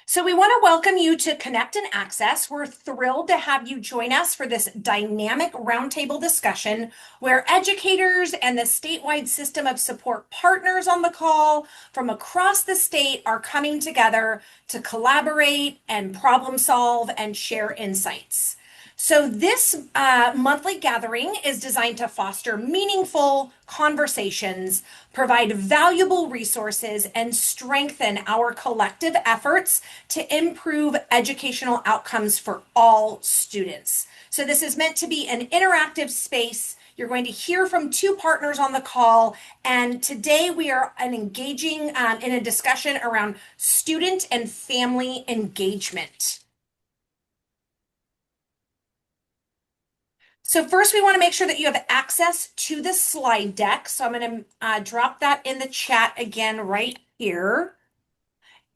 So we want to welcome you to Connect and Access. We're thrilled to have you join us for this dynamic roundtable discussion where educators and the statewide system of support partners on the call from across the state are coming together to collaborate and problem solve and share insights. So, this monthly gathering is designed to foster meaningful conversations, provide valuable resources, and strengthen our collective efforts to improve educational outcomes for all students. So, this is meant to be an interactive space. You're going to hear from two partners on the call, and today we are engaging in a discussion around student and family engagement. So first, we want to make sure that you have access to the slide deck. So I'm going to drop that in the chat again right here.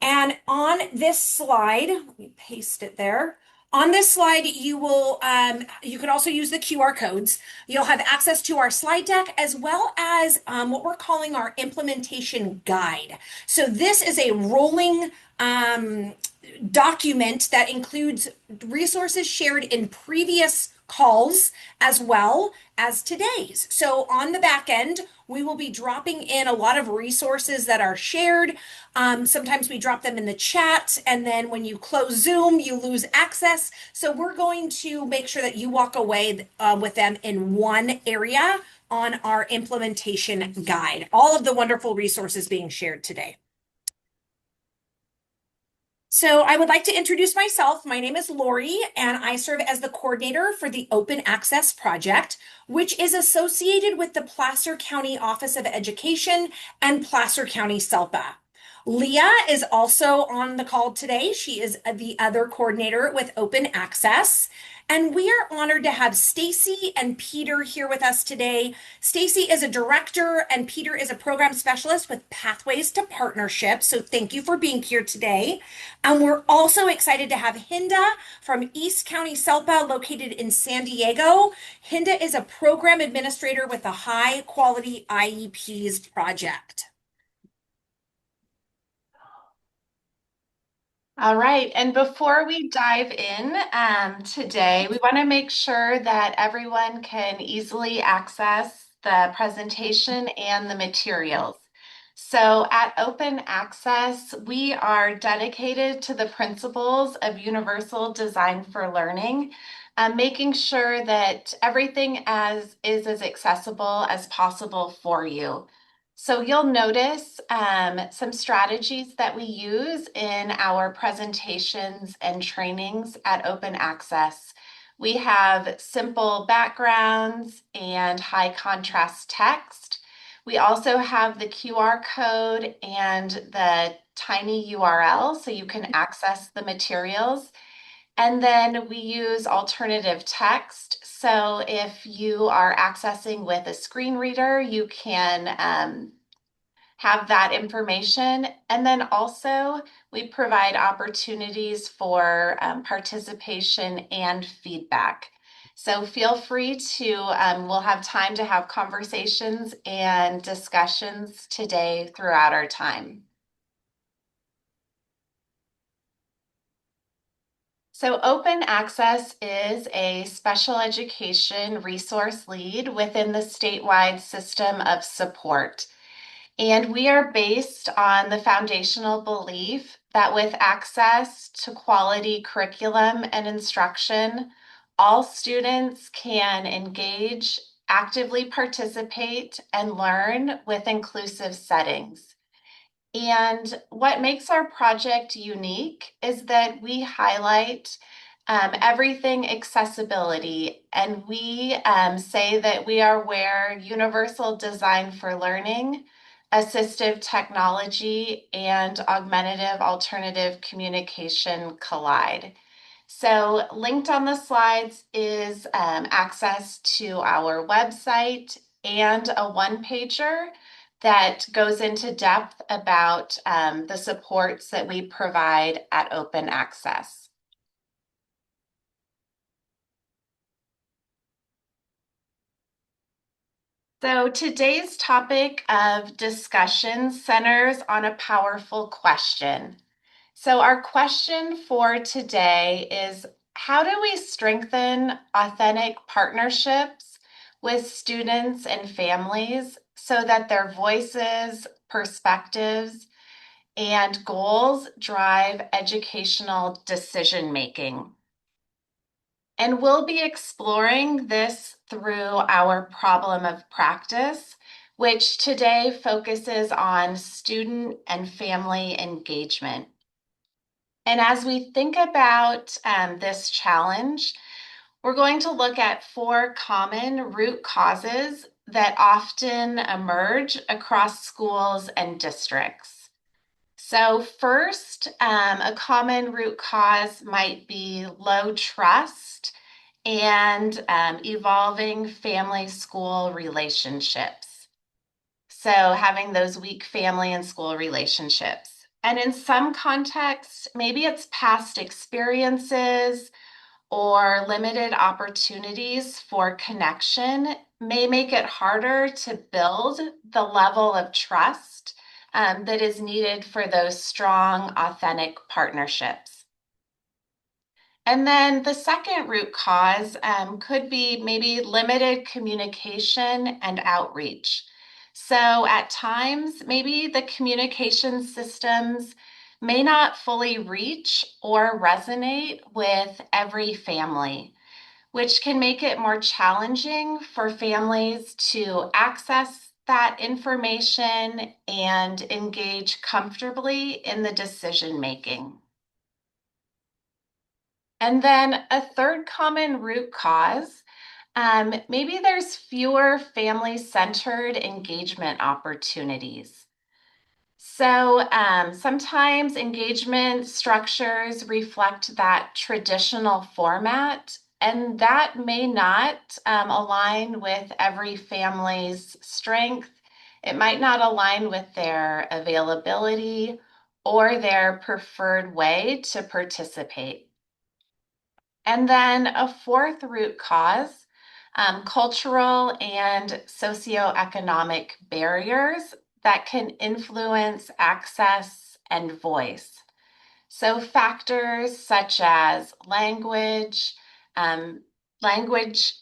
And on this slide, let me paste it there. On this slide, you can also use the QR codes. You'll have access to our slide deck as well as what we're calling our implementation guide. So this is a rolling document that includes resources shared in previous calls as well as today's. So on the back end, we will be dropping in a lot of resources that are shared. Sometimes we drop them in the chat, and then when you close Zoom, you lose access. So we're going to make sure that you walk away with them in one area on our implementation guide. All of the wonderful resources being shared today. So I would like to introduce myself. My name is Lori, and I serve as the coordinator for the Open Access Project, which is associated with the Placer County Office of Education and Placer County SELPA. Leah is also on the call today. She is the other coordinator with Open Access. And we are honored to have Stacy and Peter here with us today. Stacy is a director and Peter is a program specialist with Pathways to Partnership. So thank you for being here today. And we're also excited to have Hinda from East County SELPA located in San Diego. Hinda is a program administrator with the High Quality IEPs project. All right, and before we dive in today, we want to make sure that everyone can easily access the presentation and the materials. So at Open Access, we are dedicated to the principles of universal design for learning, making sure that everything is as accessible as possible for you. So you'll notice some strategies that we use in our presentations and trainings at Open Access. We have simple backgrounds and high contrast text. We also have the QR code and the tiny URL so you can access the materials. And then we use alternative text. So if you are accessing with a screen reader, you can have that information. And then also we provide opportunities for participation and feedback. So feel free to, we'll have time to have conversations and discussions today throughout our time. So Open Access is a special education resource lead within the statewide system of support. And we are based on the foundational belief that with access to quality curriculum and instruction, all students can engage, actively participate, and learn with inclusive settings. And what makes our project unique is that we highlight everything accessibility, and we say that we are where universal design for learning, assistive technology, and augmentative alternative communication collide. So linked on the slides is access to our website and a one-pager that goes into depth about the supports that we provide at Open Access. So today's topic of discussion centers on a powerful question. So, our question for today is how do we strengthen authentic partnerships with students and families so that their voices, perspectives, and goals drive educational decision making? And we'll be exploring this through our problem of practice, which today focuses on student and family engagement. And as we think about this challenge, we're going to look at four common root causes that often emerge across schools and districts. So, first, a common root cause might be low trust and evolving family school relationships. So, having those weak family and school relationships. And in some contexts, maybe it's past experiences or limited opportunities for connection may make it harder to build the level of trust that is needed for those strong, authentic partnerships. And then the second root cause could be maybe limited communication and outreach. So at times, maybe the communication systems may not fully reach or resonate with every family, which can make it more challenging for families to access that information and engage comfortably in the decision making. And then a third common root cause, maybe there's fewer family-centered engagement opportunities. So sometimes engagement structures reflect that traditional format, and that may not align with every family's strength. It might not align with their availability or their preferred way to participate. And then a fourth root cause, cultural and socioeconomic barriers that can influence access and voice. So factors such as um, language,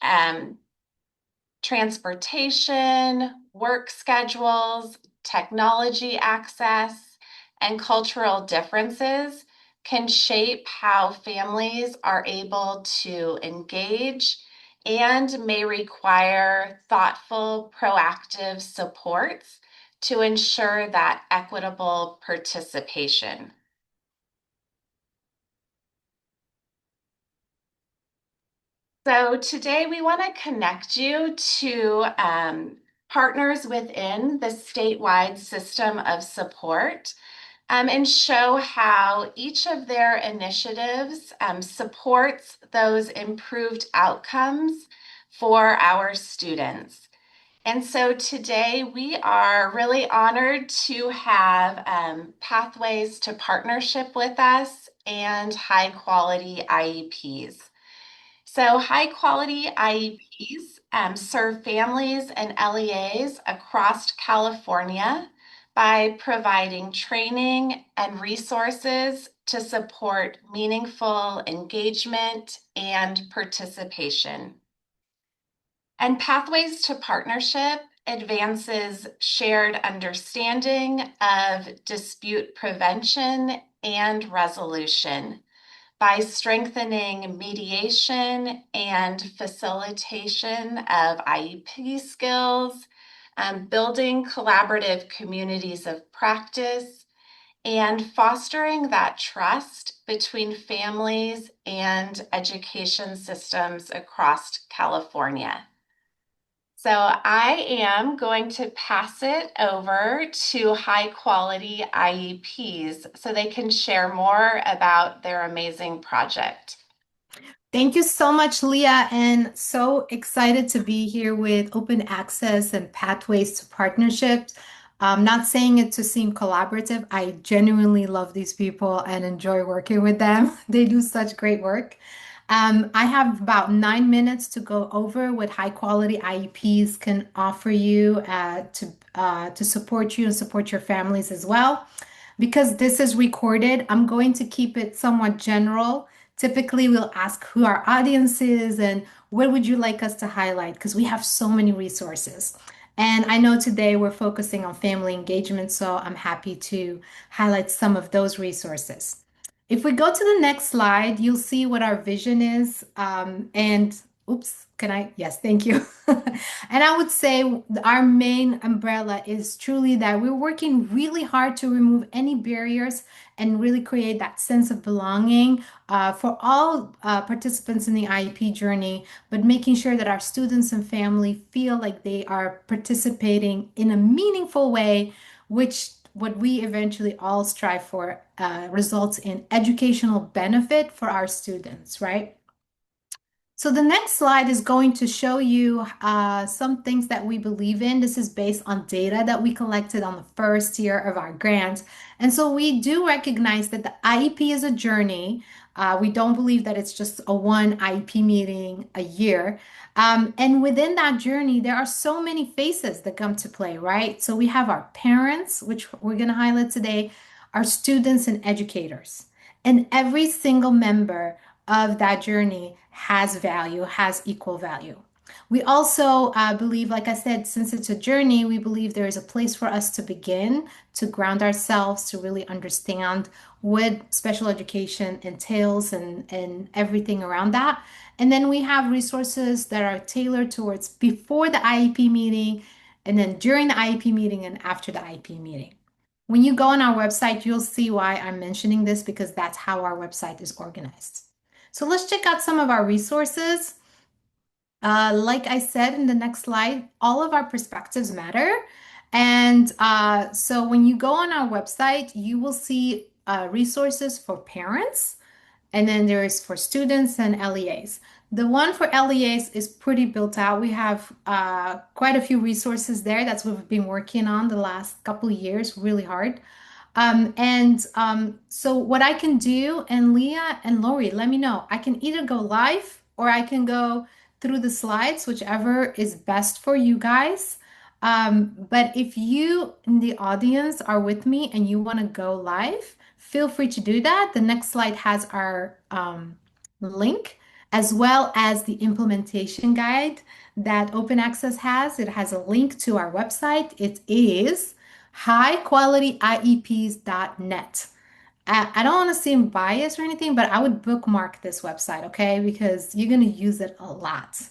transportation, work schedules, technology access, and cultural differences can shape how families are able to engage and may require thoughtful, proactive supports to ensure that equitable participation. So today we want to connect you to partners within the statewide system of support and show how each of their initiatives supports those improved outcomes for our students. And so today we are really honored to have Pathways to Partnership with us and high quality IEPs. So high quality IEPs serve families and LEAs across California by providing training and resources to support meaningful engagement and participation. And Pathways to Partnership advances shared understanding of dispute prevention and resolution by strengthening mediation and facilitation of IEP skills, building collaborative communities of practice, and fostering that trust between families and education systems across California. So I am going to pass it over to high quality IEPs so they can share more about their amazing project. Thank you so much, Leah, and so excited to be here with Open Access and Pathways to Partnerships. I'm not saying it to seem collaborative. I genuinely love these people and enjoy working with them. They do such great work. I have about 9 minutes to go over what high quality IEPs can offer you to support you and support your families as well. Because this is recorded, I'm going to keep it somewhat general. Typically, we'll ask who our audience is and what would you like us to highlight because we have so many resources. And I know today we're focusing on family engagement, so I'm happy to highlight some of those resources. If we go to the next slide, you'll see what our vision is. And oops, can I? Yes, thank you. And I would say our main umbrella is truly that we're working really hard to remove any barriers and really create that sense of belonging for all participants in the IEP journey, but making sure that our students and family feel like they are participating in a meaningful way, which what we eventually all strive for results in educational benefit for our students, right? So the next slide is going to show you some things that we believe in. This is based on data that we collected on the first year of our grant. And so we do recognize that the IEP is a journey. We don't believe that it's just a one IEP meeting a year. And within that journey, there are so many faces that come to play, right? So we have our parents, which we're going to highlight today, our students and educators. And every single member of that journey has value, has equal value. We also believe, like I said, since it's a journey, we believe there is a place for us to begin to ground ourselves, to really understand what special education entails and everything around that. And then we have resources that are tailored towards before the IEP meeting, and then during the IEP meeting and after the IEP meeting. When you go on our website, you'll see why I'm mentioning this because that's how our website is organized. So let's check out some of our resources. Like I said in the next slide, all of our perspectives matter. And so when you go on our website, you will see resources for parents, and then there is for students and LEAs. The one for LEAs is pretty built out. We have quite a few resources there. That's what we've been working on the last couple of years, really hard. So what I can do, and Leah and Lori, let me know. I can either go live or I can go through the slides, whichever is best for you guys. But if you in the audience are with me and you want to go live, feel free to do that. The next slide has our link as well as the implementation guide that Open Access has. It has a link to our website. It is highqualityieps.net. I don't want to seem biased or anything, but I would bookmark this website, okay? Because you're going to use it a lot.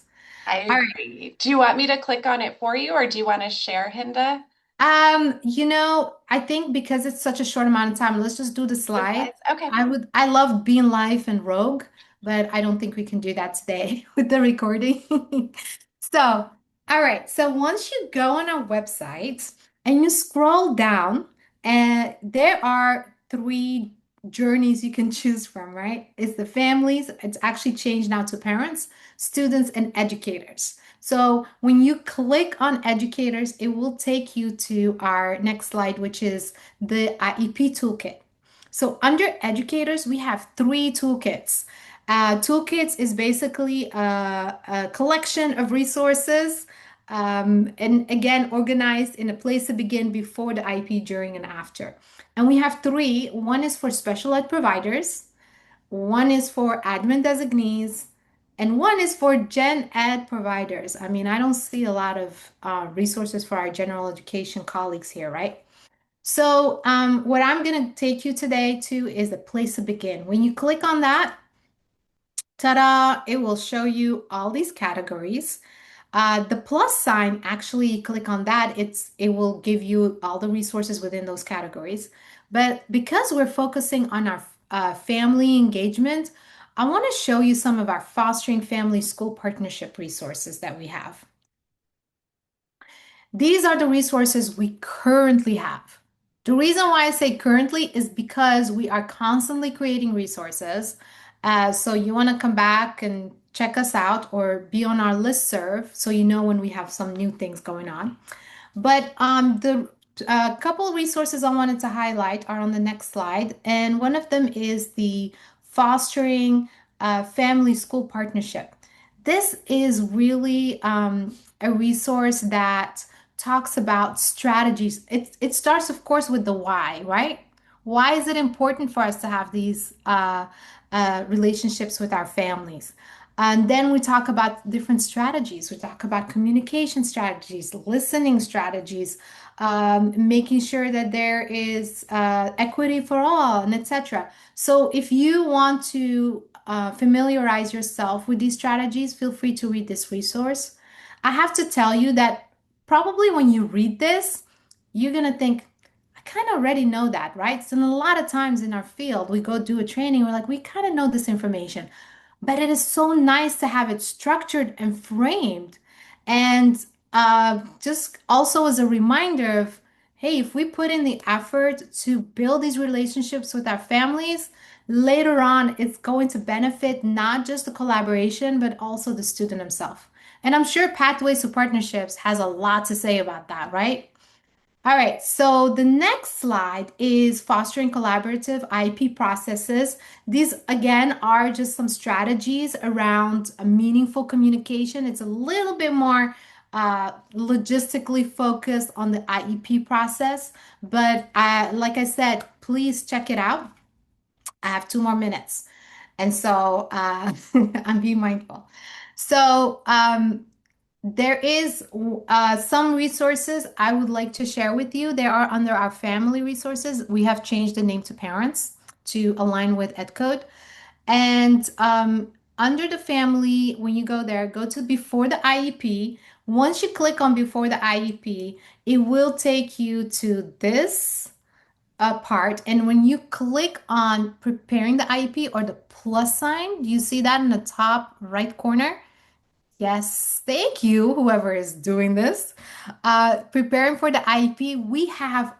I All agree. Do you want me to click on it for you or do you want to share, Hinda? I think because it's such a short amount of time, let's just do the The slide. slides? Okay. I love being live and rogue, but I don't think we can do that today with the recording. So, all right. So once you go on our website and you scroll down, and there are three journeys you can choose from, right? It's the families, it's actually changed now to parents, students, and educators. So when you click on educators, it will take you to our next slide, which is the IEP toolkit. So under educators, we have three toolkits. Toolkits is basically a collection of resources, and again, organized in a place to begin before the IEP, during, and after. And we have three. One is for special ed providers, one is for admin designees, and one is for gen ed providers. I mean, I don't see a lot of resources for our general education colleagues here, right? So, what I'm going to take you today to is the place to begin. When you click on that, ta-da, it will show you all these categories. The plus sign, actually, click on that, it will give you all the resources within those categories. But because we're focusing on our family engagement, I want to show you some of our fostering family school partnership resources that we have. These are the resources we currently have. The reason why I say currently is because we are constantly creating resources. So you want to come back and check us out or be on our listserv so you know when we have some new things going on. But the couple of resources I wanted to highlight are on the next slide. And one of them is the Fostering Family School Partnership. This is really a resource that talks about strategies. It starts, of course, with the why, right? Why is it important for us to have these relationships with our families? And then we talk about different strategies. We talk about communication strategies, listening strategies, making sure that there is equity for all, and etc. So if you want to familiarize yourself with these strategies, feel free to read this resource. I have to tell you that probably when you read this, you're going to think, I kind of already know that, right? So, a lot of times in our field, we go do a training, we're like, we kind of know this information, but it is so nice to have it structured and framed. And just also as a reminder of, hey, if we put in the effort to build these relationships with our families, later on, it's going to benefit not just the collaboration, but also the student himself. And I'm sure Pathways to Partnerships has a lot to say about that, right? All right, so the next slide is fostering collaborative IEP processes. These, again, are just some strategies around a meaningful communication. It's a little bit more logistically focused on the IEP process, but like I said, please check it out. I have 2 more minutes. And so I'm being mindful. So, there is some resources I would like to share with you. They are under our family resources. We have changed the name to parents to align with EdCode. And under the family, when you go there, go to before the IEP. Once you click on before the IEP, it will take you to this part. And when you click on preparing the IEP or the plus sign, you see that in the top right corner? Yes, thank you, whoever is doing this. Preparing for the IEP, we have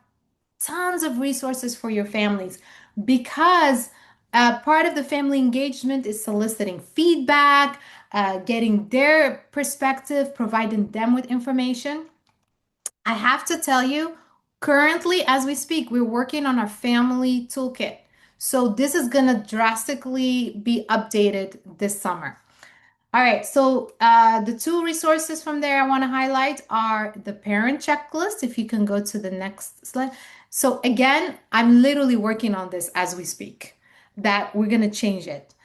tons of resources for your families because part of the family engagement is soliciting feedback, getting their perspective, providing them with information. I have to tell you, currently, as we speak, we're working on our family toolkit. So this is going to drastically be updated this summer. All right, so the two resources from there I want to highlight are the parent checklist. If you can go to the next slide. So again, I'm literally working on this as we speak, that we're going to change it.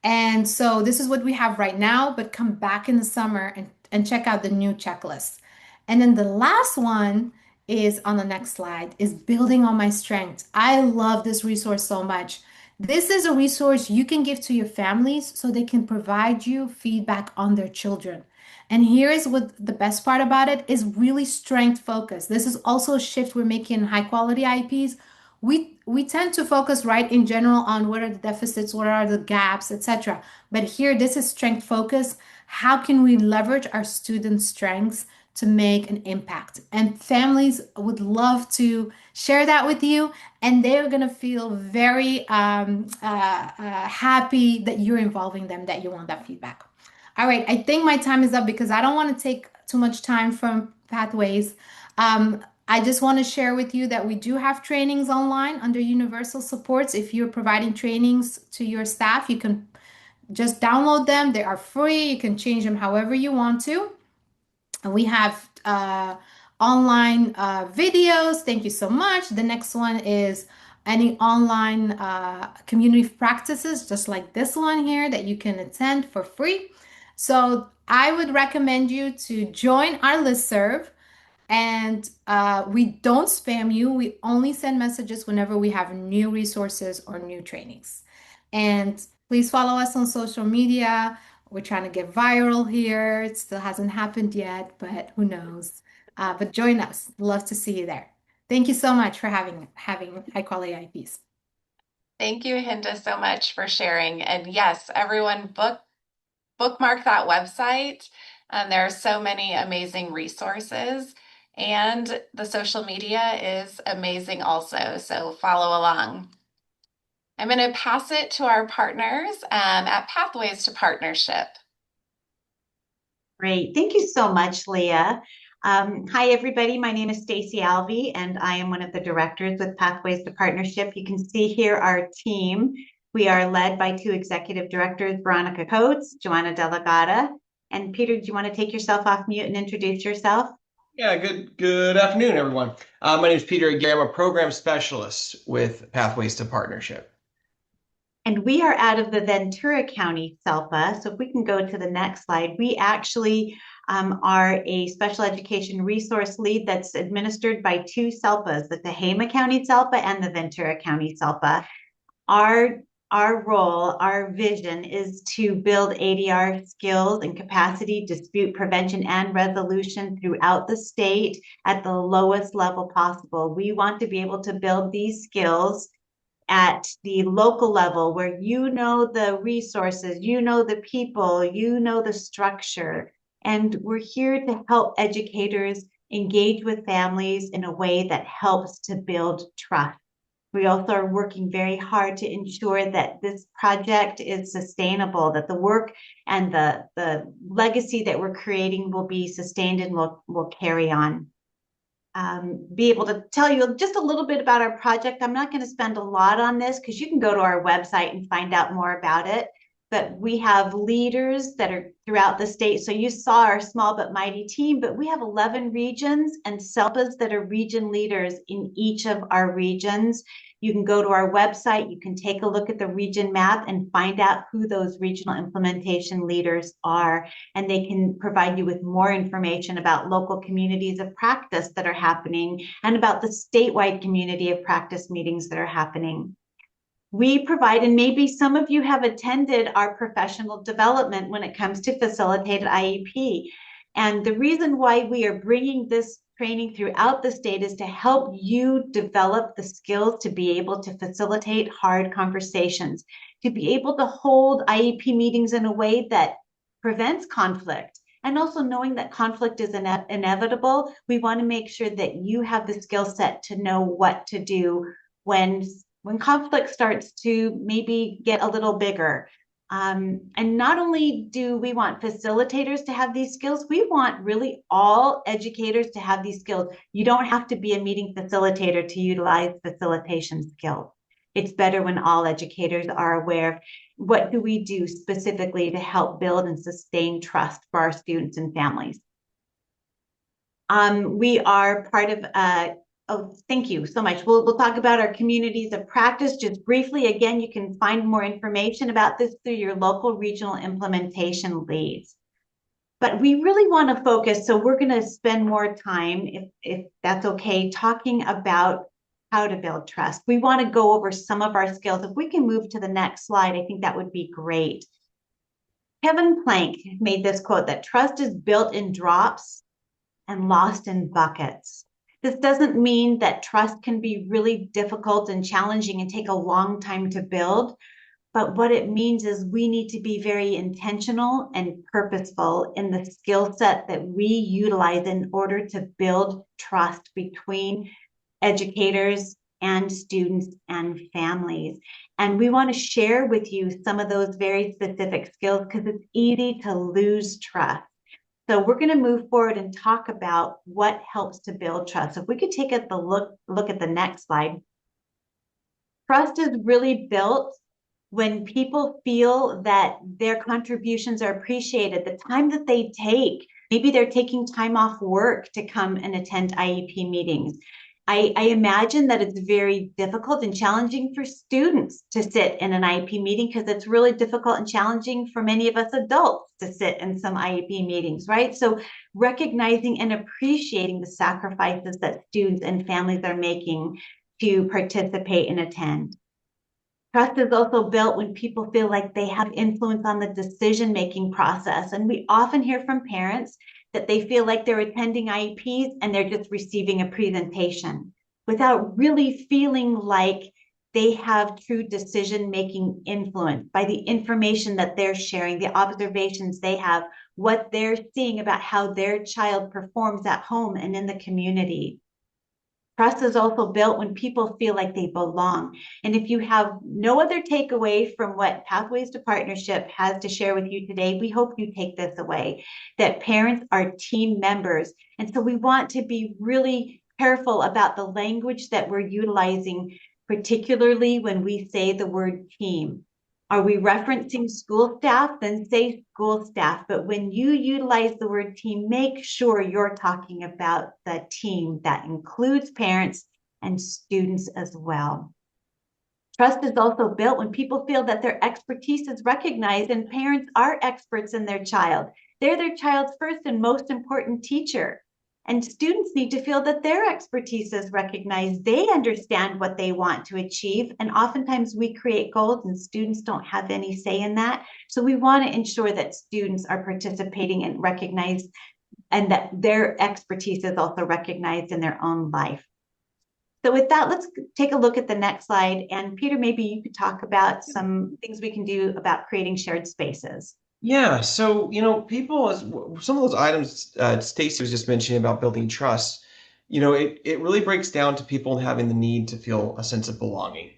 And so this is what we have right now, but come back in the summer and check out the new checklist. And then the last one is on the next slide is building on my strengths. I love this resource so much. This is a resource you can give to your families so they can provide you feedback on their children. And here is what the best part about it is really strength focused. This is also a shift we're making in high quality IEPs. We tend to focus right in general on what are the deficits, what are the gaps, etc. But here this is strength focused. How can we leverage our students' strengths to make an impact? And families would love to share that with you, and they're going to feel very happy that you're involving them, that you want that feedback. All right, I think my time is up because I don't want to take too much time from Pathways. I just want to share with you that we do have trainings online under Universal Supports. If you're providing trainings to your staff, you can just download them. They are free. You can change them however you want to. And we have online videos. Thank you so much. The next one is any online community practices, just like this one here, that you can attend for free. So I would recommend you to join our listserv. And we don't spam you. We only send messages whenever we have new resources or new trainings. And please follow us on social media. We're trying to get viral here. It still hasn't happened yet, but who knows? But join us. Love to see you there. Thank you so much for having high quality IPs. Thank you, Hinda, so much for sharing. And yes, everyone bookmark that website. There are so many amazing resources, and the social media is amazing also. So follow along. I'm going to pass it to our partners at Pathways to Partnership. Great. Thank you so much, Leah. Hi, everybody. My name is Stacy Alvey, and I am one of the directors with Pathways to Partnership. You can see here our team. We are led by two executive directors, Veronica Coates, Joanna Delegata. And Peter, do you want to take yourself off mute and introduce yourself? Yeah, good afternoon, everyone. My name is Peter Again. I'm a program specialist with Pathways to Partnership. And we are out of the Ventura County SELPA. So if we can go to the next slide, we actually are a special education resource lead that's administered by two SELPAs, the Tehama County SELPA and the Ventura County SELPA. Our role, our vision is to build ADR skills and capacity, dispute prevention and resolution throughout the state at the lowest level possible. We want to be able to build these skills at the local level where you know the resources, you know the people, you know the structure. And we're here to help educators engage with families in a way that helps to build trust. We also are working very hard to ensure that this project is sustainable, that the work and the legacy that we're creating will be sustained and will carry on. Be able to tell you just a little bit about our project. I'm not going to spend a lot on this because you can go to our website and find out more about it. But we have leaders that are throughout the state. So you saw our small but mighty team, but we have 11 regions and SELPAs that are region leaders in each of our regions. You can go to our website, you can take a look at the region map and find out who those regional implementation leaders are. And they can provide you with more information about local communities of practice that are happening and about the statewide community of practice meetings that are happening. We provide, and maybe some of you have attended our professional development when it comes to facilitated IEP. And the reason why we are bringing this training throughout the state is to help you develop the skills to be able to facilitate hard conversations, to be able to hold IEP meetings in a way that prevents conflict. And also knowing that conflict is inevitable, we want to make sure that you have the skill set to know what to do when conflict starts to maybe get a little bigger. And not only do we want facilitators to have these skills, we want really all educators to have these skills. You don't have to be a meeting facilitator to utilize facilitation skills. It's better when all educators are aware of what do we do specifically to help build and sustain trust for our students and families. We are part of oh, thank you so much. We'll talk about our communities of practice just briefly. Again, you can find more information about this through your local regional implementation leads. But we really want to focus, so we're going to spend more time, if that's okay, talking about how to build trust. We want to go over some of our skills. If we can move to the next slide, I think that would be great. Kevin Plank made this quote that trust is built in drops and lost in buckets. This doesn't mean that trust can be really difficult and challenging and take a long time to build. But what it means is we need to be very intentional and purposeful in the skill set that we utilize in order to build trust between educators and students and families. And we want to share with you some of those very specific skills because it's easy to lose trust. So we're going to move forward and talk about what helps to build trust. If we could take a look at the next slide. Trust is really built when people feel that their contributions are appreciated, the time that they take. Maybe they're taking time off work to come and attend IEP meetings. I imagine that it's very difficult and challenging for students to sit in an IEP meeting because it's really difficult and challenging for many of us adults to sit in some IEP meetings, right? So recognizing and appreciating the sacrifices that students and families are making to participate and attend. Trust is also built when people feel like they have influence on the decision-making process. And we often hear from parents that they feel like they're attending IEPs and they're just receiving a presentation without really feeling like they have true decision-making influence by the information that they're sharing, the observations they have, what they're seeing about how their child performs at home and in the community. Trust is also built when people feel like they belong. And if you have no other takeaway from what Pathways to Partnership has to share with you today, we hope you take this away, that parents are team members. And so we want to be really careful about the language that we're utilizing, particularly when we say the word team. Are we referencing school staff? Then say school staff. But when you utilize the word team, make sure you're talking about the team that includes parents and students as well. Trust is also built when people feel that their expertise is recognized, and parents are experts in their child. They're their child's first and most important teacher. And students need to feel that their expertise is recognized. They understand what they want to achieve. And oftentimes we create goals and students don't have any say in that. So we want to ensure that students are participating and recognized, and that their expertise is also recognized in their own life. So with that, let's take a look at the next slide. And Peter, maybe you could talk about some things we can do about creating shared spaces. Yeah, so people, as some of those items Stacy was just mentioning about building trust, it really breaks down to people having the need to feel a sense of belonging.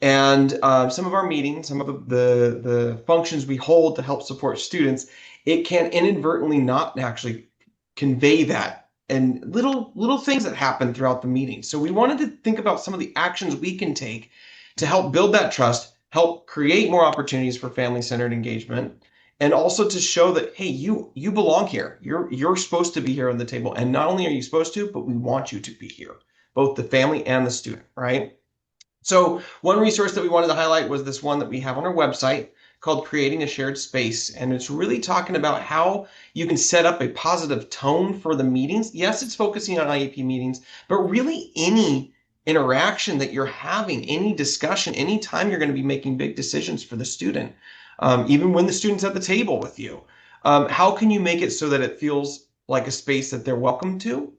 And some of our meetings, some of the functions we hold to help support students, it can inadvertently not actually convey that, and little things that happen throughout the meeting. So we wanted to think about some of the actions we can take to help build that trust, help create more opportunities for family-centered engagement, and also to show that, hey, you belong here. You're supposed to be here on the table, and not only are you supposed to, but we want you to be here, both the family and the student, right? So one resource that we wanted to highlight was this one that we have on our website called Creating a Shared Space. And it's really talking about how you can set up a positive tone for the meetings. Yes, it's focusing on IEP meetings, but really any interaction that you're having, any discussion, anytime you're going to be making big decisions for the student, even when the student's at the table with you, how can you make it so that it feels like a space that they're welcome to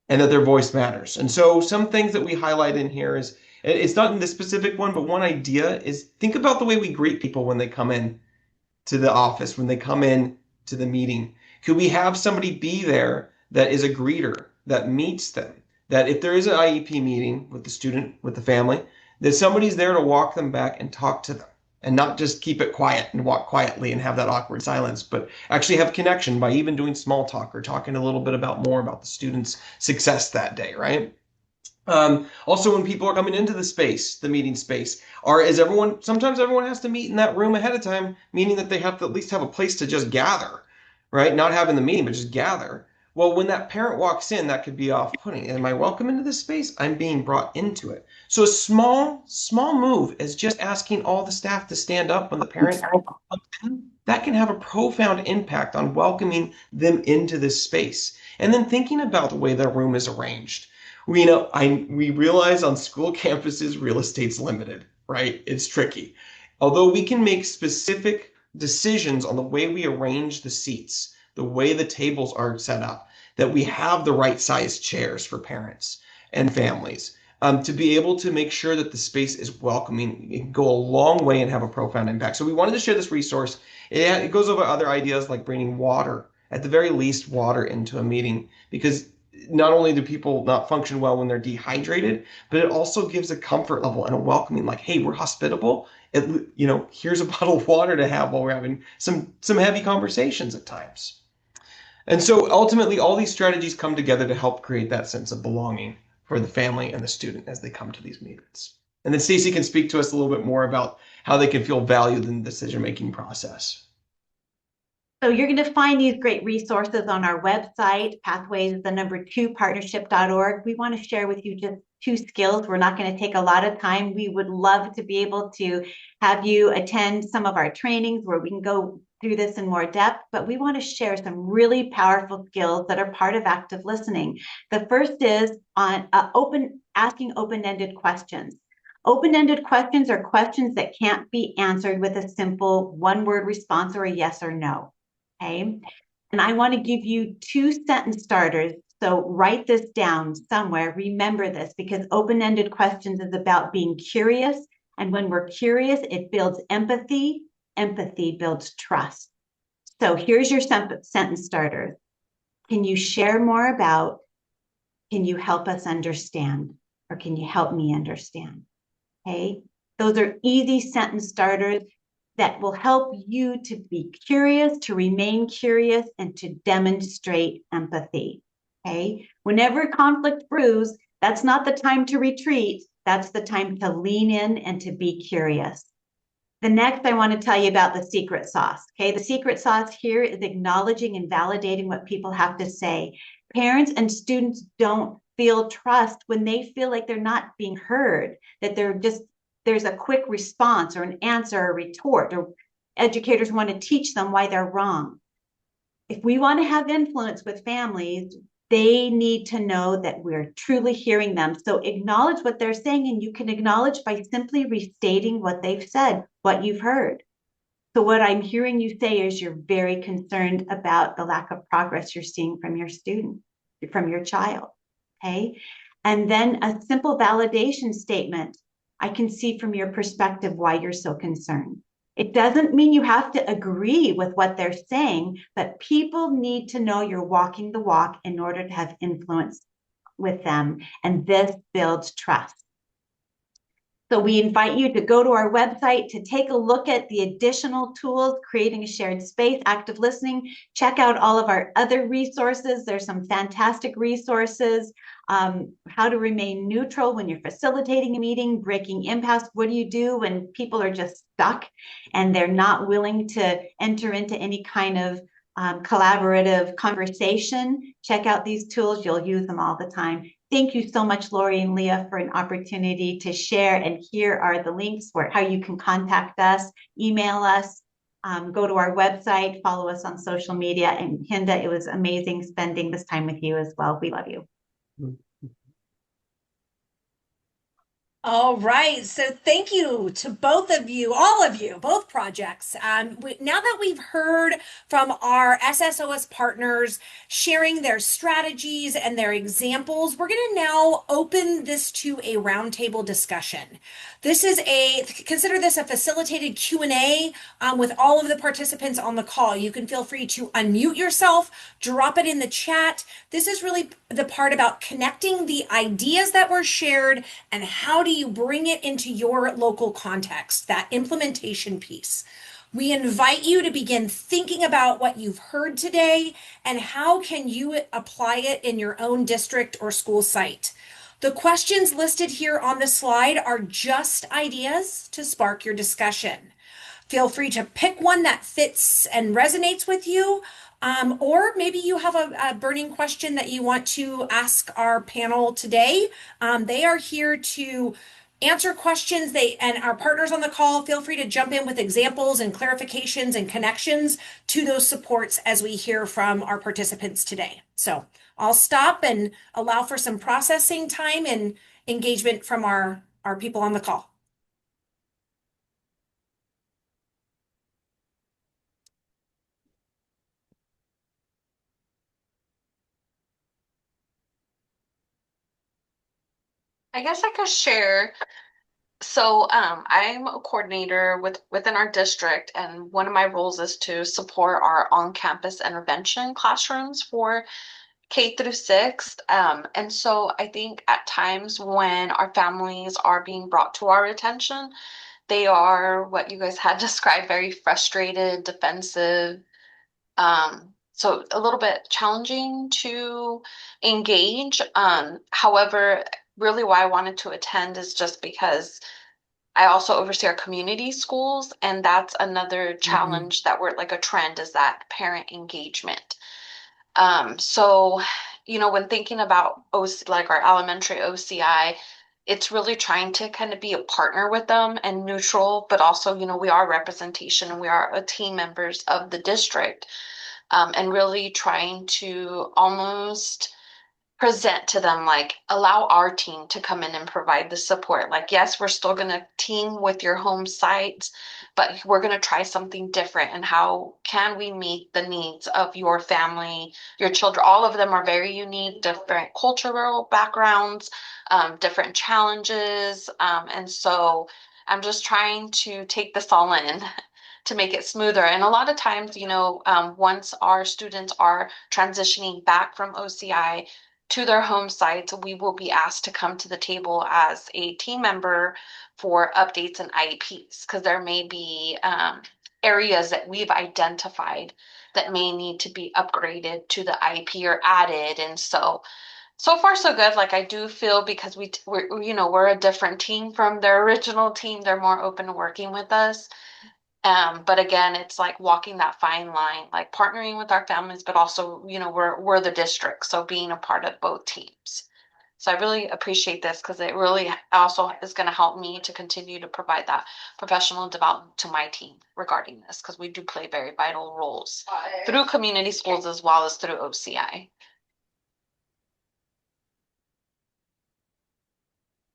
and that their voice matters? And so some things that we highlight in here is, it's not in this specific one, but one idea is think about the way we greet people when they come in to the office, when they come in to the meeting. Could we have somebody be there that is a greeter, that meets them, that if there is an IEP meeting with the student, with the family, that somebody's there to walk them back and talk to them, and not just keep it quiet and walk quietly and have that awkward silence, but actually have connection by even doing small talk or talking a little bit more about the student's success that day, right? Also, when people are coming into the meeting space, sometimes everyone has to meet in that room ahead of time, meaning that they have to at least have a place to just gather, right? Not having the meeting, but just gather. Well, when that parent walks in, that could be off-putting. Am I welcome into this space? I'm being brought into it. So a small move is just asking all the staff to stand up when the parent comes in. That can have a profound impact on welcoming them into this space. And then thinking about the way the room is arranged. We realize on school campuses, real estate's limited, right? It's tricky. Although we can make specific decisions on the way we arrange the seats, the way the tables are set up, that we have the right size chairs for parents and families, to be able to make sure that the space is welcoming. It can go a long way and have a profound impact. So we wanted to share this resource. It goes over other ideas like bringing water, at the very least water, into a meeting, because not only do people not function well when they're dehydrated, but it also gives a comfort level and a welcoming, like, hey, we're hospitable. Here's a bottle of water to have while we're having some heavy conversations at times. And so ultimately, all these strategies come together to help create that sense of belonging for the family and the student as they come to these meetings. And then Stacy can speak to us a little bit more about how they can feel valued in the decision-making process. So you're going to find these great resources on our website, pathways2partnership.org. We want to share with you just 2 skills. We're not going to take a lot of time. We would love to be able to have you attend some of our trainings where we can go through this in more depth, but we want to share some really powerful skills that are part of active listening. The first is on asking open-ended questions. Open-ended questions are questions that can't be answered with a simple one-word response or a yes or no. Okay. And I want to give you 2 sentence starters. So write this down somewhere. Remember this, because open-ended questions is about being curious. And when we're curious, it builds empathy. Empathy builds trust. So here's your sentence starter. Can you share more about, can you help us understand? Or can you help me understand? Okay. Those are easy sentence starters that will help you to be curious, to remain curious, and to demonstrate empathy. Okay. Whenever conflict brews, that's not the time to retreat. That's the time to lean in and to be curious. The next, I want to tell you about the secret sauce. Okay, the secret sauce here is acknowledging and validating what people have to say. Parents and students don't feel trust when they feel like they're not being heard, that there's a quick response or an answer or retort, or educators want to teach them why they're wrong. If we want to have influence with families, they need to know that we're truly hearing them. So acknowledge what they're saying, and you can acknowledge by simply restating what they've said, what you've heard. So what I'm hearing you say is you're very concerned about the lack of progress you're seeing from your student, from your child. Okay. And then a simple validation statement. I can see from your perspective why you're so concerned. It doesn't mean you have to agree with what they're saying, but people need to know you're walking the walk in order to have influence with them. And this builds trust. So we invite you to go to our website to take a look at the additional tools, creating a shared space, active listening. Check out all of our other resources. There's some fantastic resources. How to remain neutral when you're facilitating a meeting, breaking impasse. What do you do when people are just stuck and they're not willing to enter into any kind of collaborative conversation? Check out these tools. You'll use them all the time. Thank you so much, Lori and Leah, for an opportunity to share. And here are the links for how you can contact us, email us, go to our website, follow us on social media. And Hinda, it was amazing spending this time with you as well. We love you. All right. So thank you to both of you, all of you, both projects. Now that we've heard from our SSOS partners sharing their strategies and their examples, we're going to now open this to a roundtable discussion. Consider this a facilitated Q&A with all of the participants on the call. You can feel free to unmute yourself, drop it in the chat. This is really the part about connecting the ideas that were shared and how do you bring it into your local context, that implementation piece. We invite you to begin thinking about what you've heard today and how can you apply it in your own district or school site. The questions listed here on the slide are just ideas to spark your discussion. Feel free to pick one that fits and resonates with you, or maybe you have a burning question that you want to ask our panel today. They are here to answer questions. And our partners on the call, feel free to jump in with examples and clarifications and connections to those supports as we hear from our participants today. So I'll stop and allow for some processing time and engagement from our people on the call. I guess I could share. So, I'm a coordinator within our district, and one of my roles is to support our on-campus intervention classrooms for K through 6. And so I think at times when our families are being brought to our attention, they are what you guys had described, very frustrated, defensive. So a little bit challenging to engage. However, really why I wanted to attend is just because I also oversee our community schools, and that's another challenge that we're like a trend is that parent engagement. So, when thinking about OC, like our elementary OCI, it's really trying to kind of be a partner with them and neutral, but also, we are representation and we are a team members of the district, and really trying to almost present to them like allow our team to come in and provide the support. Like, yes, we're still going to team with your home sites, but we're going to try something different. And how can we meet the needs of your family, your children? All of them are very unique, different cultural backgrounds, different challenges. And so I'm just trying to take this all in to make it smoother. And a lot of times, once our students are transitioning back from OCI to their home sites, we will be asked to come to the table as a team member for updates and IEPs because there may be areas that we've identified that may need to be upgraded to the IEP or added. And so So far, so good. Like I do feel because we're a different team from their original team. They're more open to working with us. But again, it's like walking that fine line, like partnering with our families, but also, we're the district, so being a part of both teams. So I really appreciate this because it really also is going to help me to continue to provide that professional development to my team regarding this because we do play very vital roles through community schools as well as through OCI.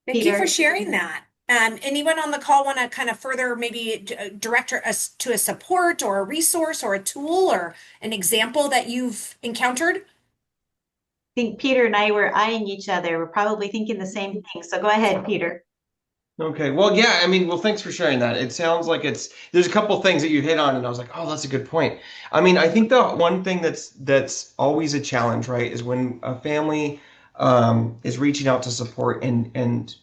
Thank you for Peter. sharing that. Anyone on the call want to kind of further maybe direct us to a support or a resource or a tool or an example that you've encountered? I think Peter and I were eyeing each other. We're probably thinking the same thing. So go ahead, Peter. Okay. Well, yeah, I mean, well, thanks for sharing that. It sounds like there's a couple things that you hit on, and I was like, oh, that's a good point. I mean, I think the one thing that's always a challenge, right, is when a family is reaching out to support and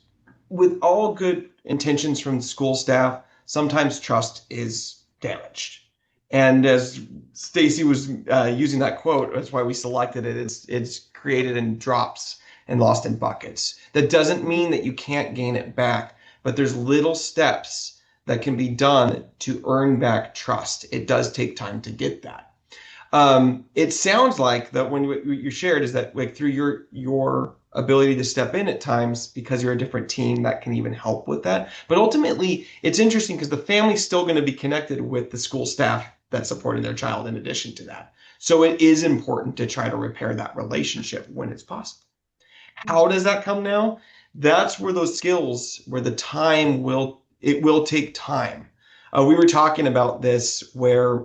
with all good intentions from the school staff, sometimes trust is damaged. And as Stacy was using that quote, that's why we selected it. It's created in drops and lost in buckets. That doesn't mean that you can't gain it back, but there's little steps that can be done to earn back trust. It does take time to get that. It sounds like that when you shared is that like through your ability to step in at times because you're a different team that can even help with that. But ultimately, it's interesting because the family's still going to be connected with the school staff that supported their child in addition to that. So it is important to try to repair that relationship when it's possible. How does that come now? That's where those skills, where the time will take time. We were talking about this where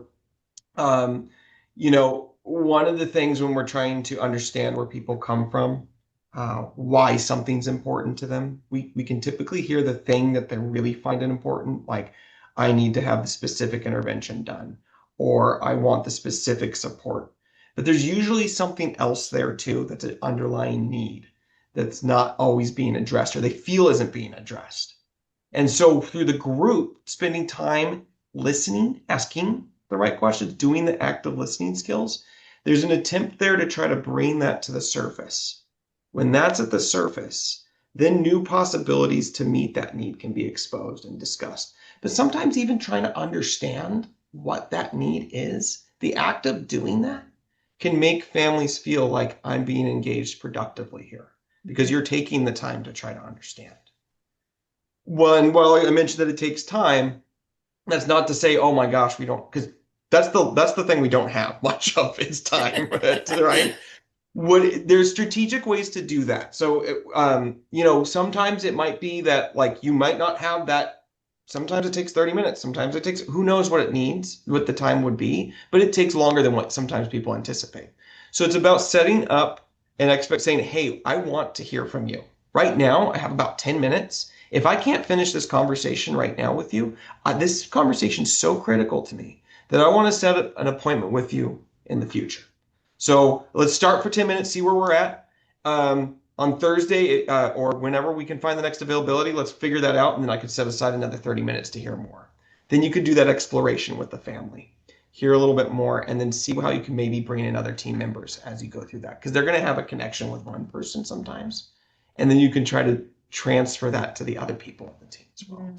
um, one of the things when we're trying to understand where people come from, why something's important to them, we can typically hear the thing that they really find it important, like, I need to have the specific intervention done, or I want the specific support. But there's usually something else there too that's an underlying need that's not always being addressed or they feel isn't being addressed. And so through the group, spending time listening, asking the right questions, doing the active listening skills, there's an attempt there to try to bring that to the surface. When that's at the surface, then new possibilities to meet that need can be exposed and discussed. But sometimes even trying to understand what that need is, the act of doing that can make families feel like I'm being engaged productively here because you're taking the time to try to understand. While I mentioned that it takes time, that's not to say, oh my gosh, we don't, because that's the thing we don't have much of is time, right? There's strategic ways to do that. So, sometimes it might be that like you might not have that. Sometimes it takes 30 minutes. Sometimes it takes, who knows what it needs, what the time would be, but it takes longer than what sometimes people anticipate. So it's about setting up and saying, hey, I want to hear from you. Right now, I have about 10 minutes. If I can't finish this conversation right now with you, this conversation is so critical to me that I want to set up an appointment with you in the future. So let's start for 10 minutes, see where we're at. On Thursday or whenever we can find the next availability, let's figure that out. And then I could set aside another 30 minutes to hear more. Then you could do that exploration with the family, hear a little bit more, and then see how you can maybe bring in other team members as you go through that. Because they're going to have a connection with one person sometimes. And then you can try to transfer that to the other people on the team as well.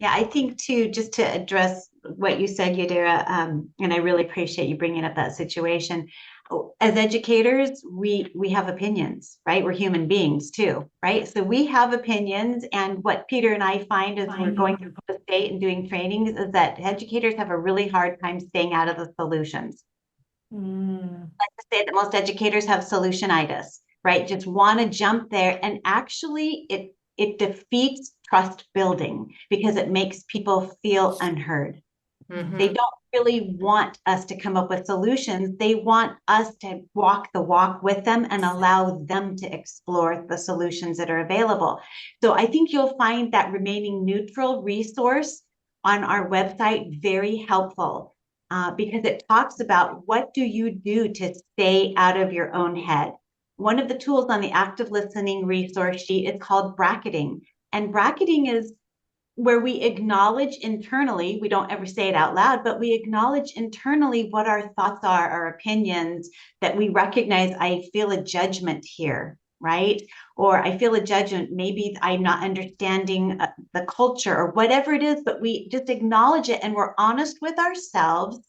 Yeah, I think too, just to address what you said, Yadira, and I really appreciate you bringing up that situation. As educators, we have opinions, right? We're human beings too, right? So we have opinions, and what Peter and I find as we're going through the state and doing trainings is that educators have a really hard time staying out of the solutions. I like to say that most educators have solutionitis, right? Just want to jump there, and actually it defeats trust building because it makes people feel unheard. They don't really want us to come up with solutions. They want us to walk the walk with them and allow them to explore the solutions that are available. So I think you'll find that remaining neutral resource on our website very helpful because it talks about what do you do to stay out of your own head. One of the tools on the active listening resource sheet is called bracketing. And bracketing is where we acknowledge internally, we don't ever say it out loud, but we acknowledge internally what our thoughts are, our opinions, that we recognize, I feel a judgment here, right? Or I feel a judgment, maybe I'm not understanding the culture or whatever it is, but we just acknowledge it and we're honest with ourselves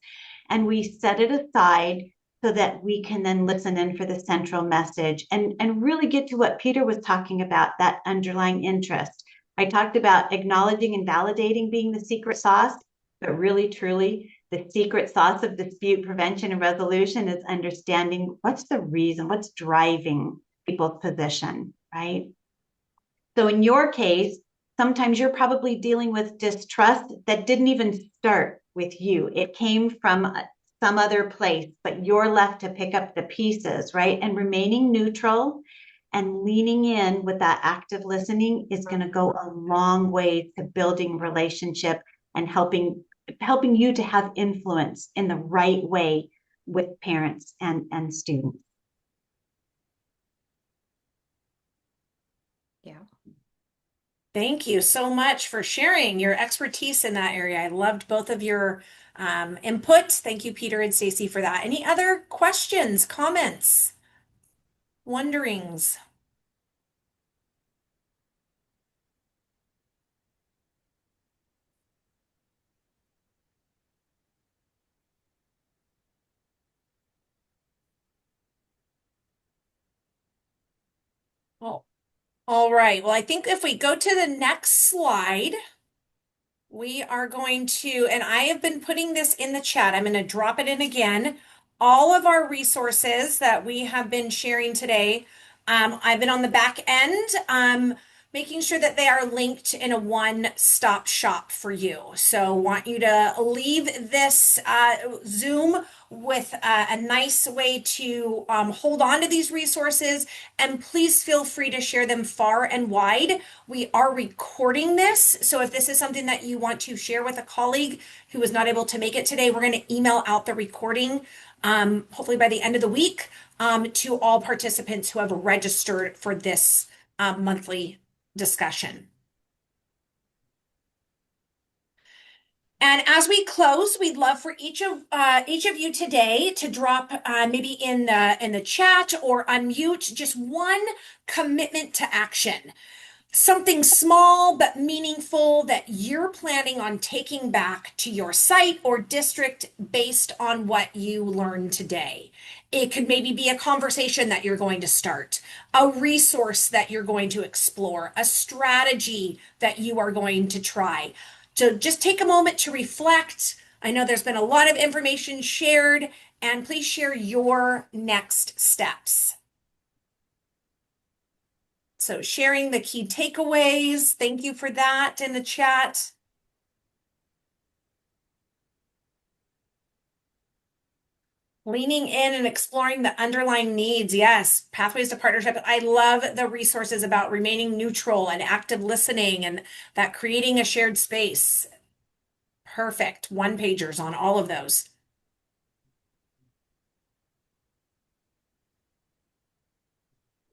and we set it aside so that we can then listen in for the central message and really get to what Peter was talking about, that underlying interest. I talked about acknowledging and validating being the secret sauce, but really, truly, the secret sauce of dispute prevention and resolution is understanding what's the reason, what's driving people's position, right? So in your case, sometimes you're probably dealing with distrust that didn't even start with you. It came from some other place, but you're left to pick up the pieces, right? And remaining neutral and leaning in with that active listening is going to go a long way to building relationship and helping you to have influence in the right way with parents and students. Yeah. Thank you so much for sharing your expertise in that area. I loved both of your input. Thank you, Peter and Stacy, for that. Any other questions, comments, wonderings? Oh, all right. Well, I think if we go to the next slide, we are going to, and I have been putting this in the chat. I'm going to drop it in again. All of our resources that we have been sharing today, I've been on the back end, making sure that they are linked in a one-stop shop for you. So want you to leave this Zoom with a nice way to hold on to these resources, and please feel free to share them far and wide. We are recording this, so if this is something that you want to share with a colleague who was not able to make it today, we're going to email out the recording, hopefully by the end of the week, to all participants who have registered for this monthly discussion. And as we close, we'd love for each of you today to drop maybe in the chat or unmute just one commitment to action. Something small but meaningful that you're planning on taking back to your site or district based on what you learned today. It could maybe be a conversation that you're going to start, a resource that you're going to explore, a strategy that you are going to try. So just take a moment to reflect. I know there's been a lot of information shared, and please share your next steps. So sharing the key takeaways. Thank you for that in the chat. Leaning in and exploring the underlying needs. Yes, pathways to partnership. I love the resources about remaining neutral and active listening and that creating a shared space. Perfect. One pagers on all of those.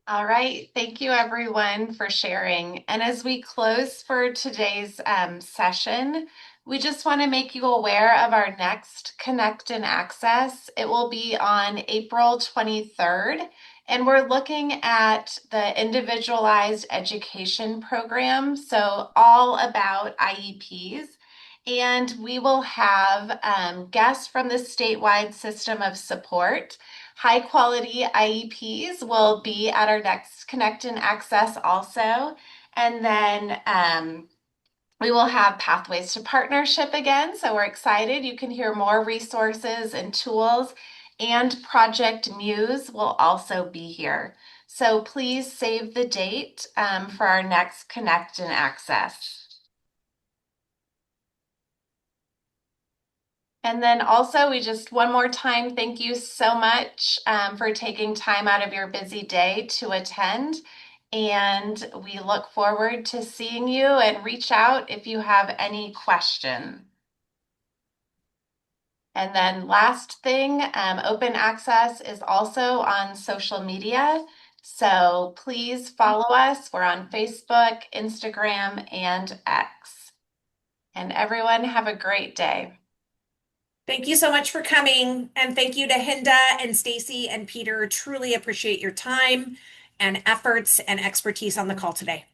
All right, thank you everyone for sharing. And as we close for today's session, we just want to make you aware of our next Connect and Access. It will be on April 23rd, and we're looking at the Individualized Education Program, so all about IEPs. And we will have guests from the statewide system of support. High quality IEPs will be at our next Connect and Access also. And then we will have Pathways to Partnership again. So we're excited. You can hear more resources and tools. And Project Muse will also be here. So please save the date for our next Connect and Access. And then also, we just one more time, thank you so much for taking time out of your busy day to attend. And we look forward to seeing you, and reach out if you have any question. And then last thing, Open Access is also on social media. So please follow us. We're on Facebook, Instagram, and X. And everyone have a great day. Thank you so much for coming. And thank you to Hinda and Stacy and Peter. Truly appreciate your time and efforts and expertise on the call today.